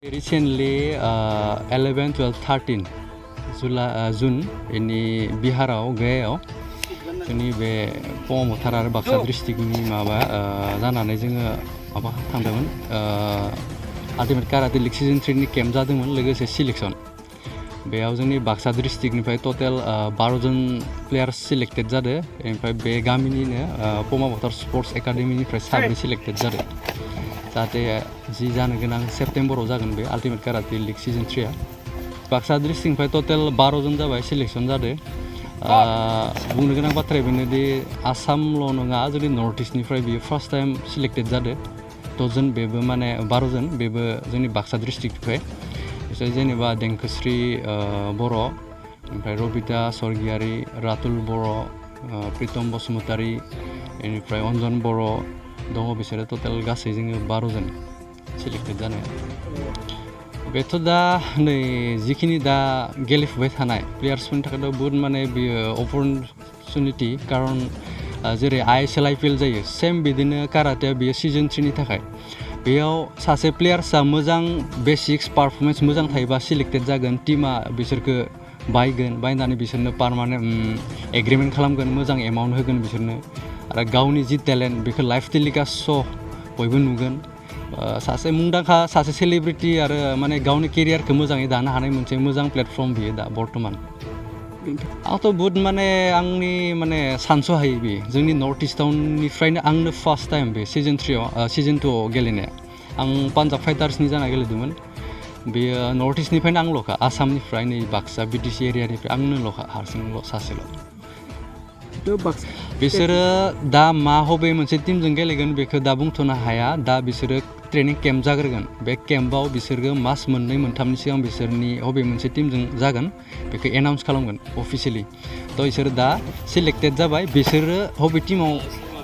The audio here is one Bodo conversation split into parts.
Recently, 11, 12, 13 जुन इनि बिहाराव गयाव जोंनि बे पमथार आरो बाक्सा डिस्ट्रिक्टनि माबा जानानै जोङो माबा थांदोंमोन आल्टिमेट काराटे लीग सीजन 3 नि केम्प जादोंमोन लोगोसे सिलेक्शन बेयाव जोंनि बाक्सा डिस्ट्रिक्टनिफ्राय टोटल 12 जन प्लेयार्स सिलेक्टेड जादों ओमफ्राय बे गामिनिनो पमथार स्पोर्ट्स एकाडेमीनिफ्राय 7 सिलेक्टेड जादों जाहाथे जि जानो गोनां सेप्टेम्बराव जागोन बे आल्टिमेट काराटे लीग सीजन 3 आ बाक्सा डिस्ट्रिक्टनिफ्राय टोटल 12 जन जाबाय सिलेक्शन जादों बुंनो गोनां बाथ्राया बेनोदि आसामल' नङा जोंनि नर्थ इस्टनिफ्राय बियो फार्स्ट टाइम सिलेक्टेड जादों 10 जन बेबो माने 12 जन बेबो जोंनि बाक्सा डिस्ट्रिक्टनिफ्राय बिसोर जेनेबा देंखोस्रि बर' ओमफ्राय रबिता स्वर्गियारि रातुल बर' प्रितम बसुमतारी बेनिफ्राय अन्जन बर' दङ बिसोरो टोटल गासै जोङो 12 जन सिलेक्टेड जानाय बेथ' दा नै जिखिनि दा गेलेफुबाय थानाय प्लेयार्सफोरनि थाखायथ' बहुत माने बियो अपरचुनिटि कारन जेरै ISL IPL जायो सेम बिदिनो काराटेया बियो सीजन 3 नि थाखाय बेयाव सासे प्लेयार्सआ मोजां बेसिक्स पारफरमेन्स मोजां थायोबा सिलेक्टेड जागोन टीमा बिसोरखो बायनानै बिसोरनो पार्मानेन्ट एग्रिमेन्ट खालामगोन मोजां एमाउन्ट होगोन बिसोरनो आरो गावनि जि टेलेन्ट बेखौ लाइफ टेलिकास्ट श' बयबो नुगोन सासे मुंदांखा सासे सेलिब्रिटि आरो माने गावनि केरियारखौ मोजाङै दानो हानाय मोनसे मोजां प्लेटफर्म बियो दा बर्तमान आंथ' बहुत माने आंनि माने सानस'हायै बे जोंनि नर्थ इस्टनिफ्रायनो आंनो फार्स्ट टाइम बे सीजन 2आव गेलेनाया आं पान्जाब फाइटार्सनि जाना गेलेदोंमोन बेयो नर्थ इस्टनिफ्रायनो आंल'खा आसामनिफ्राय नै बाक्सा BTC एरियानिफ्राय आंनोल'खा हारसिंल' सासेल' बिसोरो दा मा हबे मोनसे टीमजों गेलेगोन बेखौ दा बुंथ'नो हाया दा बिसोरो ट्रेनिं केम्प जाग्रोगोन बे केम्पआव बिसोरो मास मोननै मोनथामनि सिगां बिसोरनि हबे मोनसे टीमजों जागोन बेखौ एनाउन्स खालामगोन अफिसियेलि थ' बिसोरो दा सिलेक्टेड जाबाय बिसोरो हबे टीमाव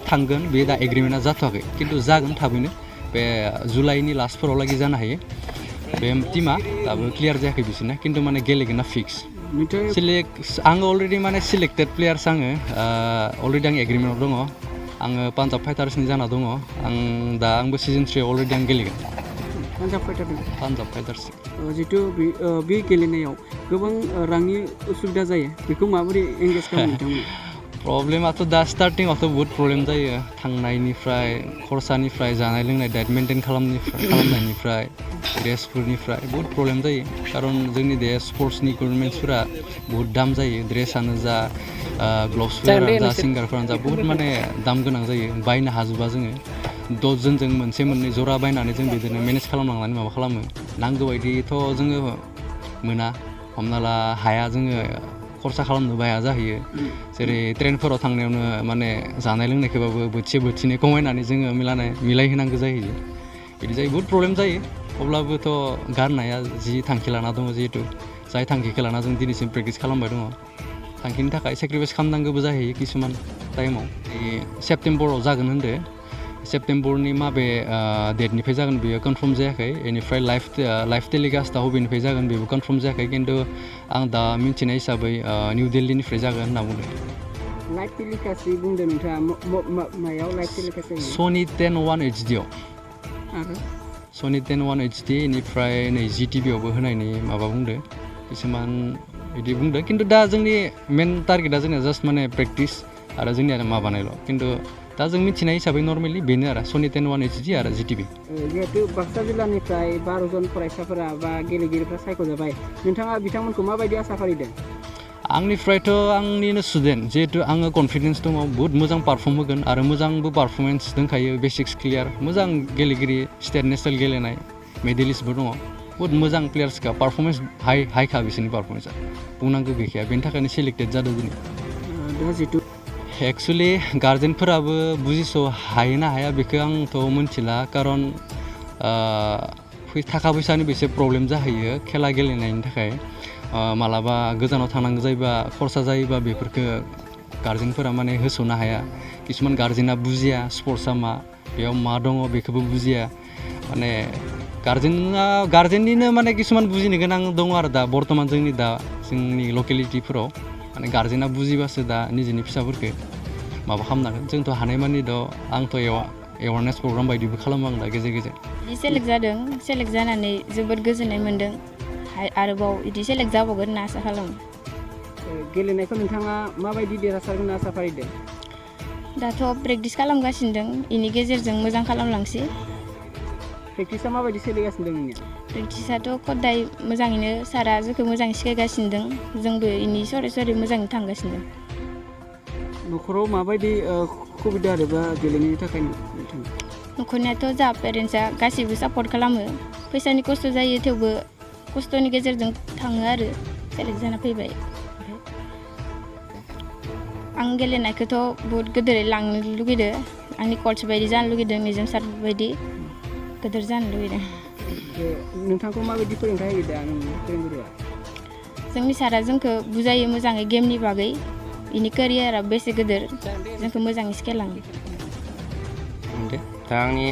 थांगोन बे दा एग्रिमेन्टआ जाथ'वाखै खिन्थु जागोन थाबैनो बे जुलाइनि लास्टफोरावलागै जानो हायो बे टीमा दाबो क्लियार जायाखै बिसोरना खिन्थु माने गेलेगोन ना फिक्स आङो अलरेडि माने सिलेक्टेड प्लेयार्स आङो अलरेडि आं एग्रिमेन्टआव दङ आङो पान्जाब फाइटार्सनि जाना दङ आंबो सीजन 3 आव अलरेडि आं गेलेगोन पान्जाब फाइटार्स जितु बे गेलेनायाव गोबां रांनि उसुबिदा जायो बेखौ माबोरै एंगेज खालामो नोंथांमोना प्रब्लेमाथ' दा स्टार्टिंआवथ' बहुत प्रब्लेम जायो थांनायनिफ्राय खरसानिफ्राय जानाय लोंनाय डाइट मेनटेन खालामनायनिफ्राय ड्रेसफोरनिफ्राय बहुत प्रब्लेम जायो कारन जोंनि दे स्पर्ट्सनि इकुइपमेन्ट्सफोरा बहुत दाम जायो ड्रेसानो जा ग्लभ्सफोरानो जा सिंगारफोरानो जा बहुत माने दाम गोनां जायो बायनो हाजोबा जोङो 10 जनजों मोनसे मोननै जरा बायनानै जों बिदिनो मेनेज खालामलांनानै माबा खालामो नांगौ बायदिथ' जोङो मोना हमना ला हाया जोङो खरसा खालामनोबो हाया जाहैयो जेरै ट्रेनफोराव थांनायावनो माने जानाय लोंनायखौबाबो बोथिनै खमायनानै जोङो मिलायहोनांगौ जाहैयो बिदि जायो बहुत प्रब्लेम जायो अब्लाबोथ' गारनाया जि थांखि लाना दङ जिहेतु जाय थांखिखौ लाना जों दिनैसिम प्रेक्टिस खालामबाय दङ थांखिनि थाखाय सेक्रिफाइस खालामनांगौबो जाहैयो किसुमान टाइमाव सेप्टेम्बराव जागोन होनदो सेप्टेम्बरनि माबे डेटनिफ्राय जागोन बेयो कनफार्म जायाखै बेनिफ्राय लाइफ टेलिकास्टआ बबेनिफ्राय जागोन बेबो कनफार्म जायाखै खिन्थु आं दा मिन्थिनाय हिसाबै निउ दिल्लीनिफ्राय जागोन होनना बुंदों लाइफ टेलिकास्ट बुंदों नोंथाङा मायाव लाइफ टेलिकास्ट सनि 10-1 HD आव सनि 10-1 HD बेनिफ्राय नै GTV-आवबो होनायनि माबा बुंदो किसुमान बिदि बुंदो खिन्थु दा जोंनि मेन टारगेटआ जोंनिया जास्ट माने प्रेक्टिस आरो जोंनिया माबानायल' खिन्थु दा जों मिथिनाय हिसाबै नर्मेलि बेनो आरो सनि 10-1 HD आरो GTV जिहेतु बाक्सा जिल्लानिफ्राय 12 जन फरायसाफोरा बा गेलेगिरिफ्रा सायख'जाबाय नोंथाङा बिथांमोनखौ माबायदि आसा फारिदों आंनिफ्रायथ' आंनिनो स्टुडेन्ट जिहेतु आङो कनफिडेन्स दङ बहुत मोजां पारफर्म होगोन आरो मोजांबो पारफरमेन्स दंखायो बेसिक्स क्लियार मोजां गेलेगिरि स्टेट नेसनेल गेलेनाय मेडेलिस्टबो दङ बहुत मोजां प्लेयार्सखा पारफरमेन्स हाइखा बिसोरनि पारफरमेन्सा बुंनांगौ गैखाया बेनि थाखायनो सिलेक्टेड जादों दिनै दा जितु एक्सुवेलि गार्जेनफोराबो बुजिस' हायो ना हाया बेखौ आंथ' मिथिला कारन थाखा फैसानिबो एसे प्रब्लेम जाहैयो खेला गेलेनायनि थाखाय मालाबा गोजानाव थांनांगौ जायोबा खरसा जायोबा बेफोरखौ गार्जेनफोरा माने होस'नो हाया किसुमान गार्जेना बुजिया स्पर्ट्सआ मा बेयाव मा दङ बेखौबो बुजिया माने गार्जेननिनो माने किसुमान बुजिनो गोनां दङ आरो दा बर्तमान जोंनि लकेलिटिफोराव माने गार्जेना बुजिबासो दा निजेनि फिसाफोरखौ माबा खालामनो हागोन जोंथ' हानायमानि आंथ' एवारनेस प्रग्राम बायदिबो खालामो आं दा गेजेर गेजेर बिदि सेलेक्ट जादों सेलेक्ट जानानै जोबोद गोजोननाय मोन्दों आरोबाव बिदि सेलेक्ट जाबावगोन होनना आसा खालामो गेलेनायखौ नोंथाङा माबायदि देरहासारगोन होनना आसा फारिदों दाथ' प्रेक्टिस खालामगासिनो दं इनि गेजेरजों मोजां खालामलांसै प्रेक्टिसा माबायदि सोलिगासिनो दं नोंनिया प्रेक्टिसाथ' खदाय मोजाङैनो सारा जोंखौ मोजाङै सिखायगासिनो दं जोंबो इनि सरै सरै मोजाङै थांगासिनो दं न'खराव माबायदि सुबिदा आरोबा गेलेनायनि थाखाय नोंथाङा न'खरनियाथ' जा पेरेन्टसा गासैबो सापर्ट खालामो फैसानि खस्थ' जायो थेवबो खस्थ'नि गेजेरजों थाङो आरो सेलेक्ट जाना फैबाय आं गेलेनायखौथ' बहुत गोदोरै लांनो लुगैदों आंनि कच बायदि जानो लुगैदों निजोम सार बायदि गोदोर जानो लुगैदों नोंथांखौ माबायदि फोरोंथाय होयो दा नोंनि फोरोंगुरुआ जोंनि सारा जोंखौ बुजायो मोजाङै गेमनि बागै इनि केरियारा बेसे गोदोर जोंखौ मोजाङै सिखायलाङो दा आंनि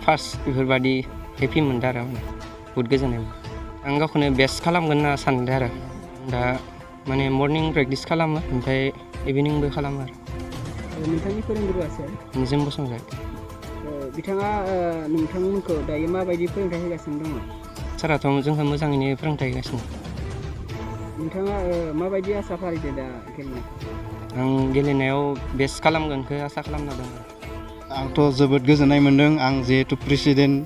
फार्स्ट बेफोरबायदि हेपि मोनदों आरो बहुद गोजोननाय मोनदों आं गावखौनो बेस्ट खालामगोन होनना सानदों आरो दा माने मर्निं प्रेक्टिस खालामो ओमफ्राय इभिनिंबो खालामो आरो नोंथांनि फोरोंगुरुआ सोर निजोम बसुमतारी बिथाङा नोंथांमोनखौ दायो माबायदि फोरोंथाय होगासिनो दङ साराथ' जोंखौ मोजाङैनो फोरोंथाय होगासिनो नोंथाङा माबायदि आसा फारिदो दा गेलेनाय आं गेलेनायाव बेस्ट खालामगोनखौ आसा खालामना दं आंथ' जोबोद गोजोननाय मोन्दों आं जिहेतु प्रेसिडेन्ट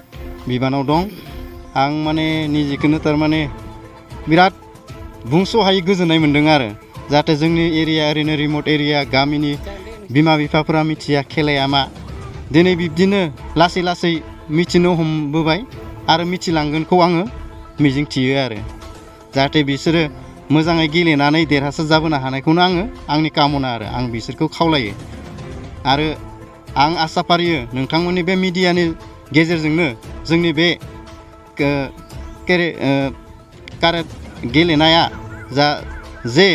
बिबानाव दं आं माने निजेखौनो थारमाने बिराद बुंस'हायै गोजोननाय मोन्दों आरो जाहाथे जोंनि एरिया ओरैनो रिमट एरिया गामिनि बिमा बिफाफोरा मिथिया खेलाया मा दिनै बिब्दिनो लासै लासै मिथिनो हमबोबाय आरो मिथिलांगोनखौ आङो मिजिंथियो आरो जाहाथे बिसोरो मोजाङै गेलेनानै देरहासार जाबोनो हानायखौनो आङो आंनि कामना आरो आं बिसोरखौ खावलायो आरो आं आसा फारियो नोंथांमोननि बे मिडियानि गेजेरजोंनो जोंनि बे गेलेनाया जे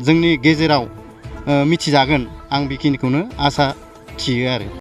जोंनि गेजेराव मिथिजागोन आं बेखिनिखौनो आसा थियो आरो